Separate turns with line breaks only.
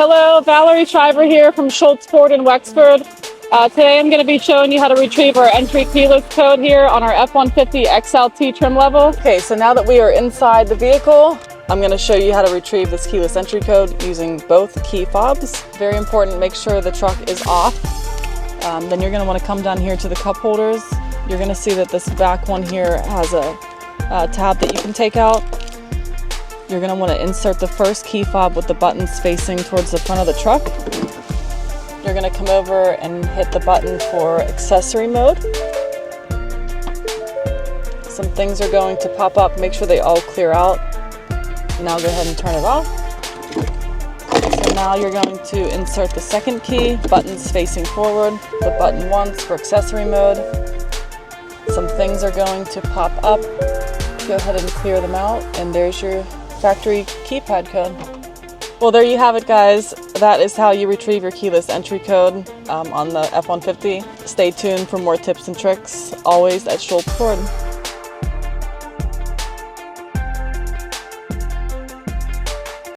Hello, Valerie Shriver here from Shults Ford in Wexford. Today I'm going to be showing you how to retrieve our entry keyless code here on our F-150 XLT trim level. Okay, so now that we are inside the vehicle, I'm going to show you how to retrieve this keyless entry code using both key fobs. Very important, make sure the truck is off. Then you're going to want to come down here to the cup holders. You're going to see that this back one here has a tab that you can take out. You're going to want to insert the first key fob with the buttons facing towards the front of the truck. You're going to come over and hit the button for accessory mode. Some things are going to pop up. Make sure they all clear out. Now go ahead and turn it off. So now you're going to insert the second key, buttons facing forward, the button once for accessory mode. Some things are going to pop up. Go ahead and clear them out, and there's your factory keypad code. Well, there you have it, guys. That is how you retrieve your keyless entry code on the F-150. Stay tuned for more tips and tricks, always at Shults Ford.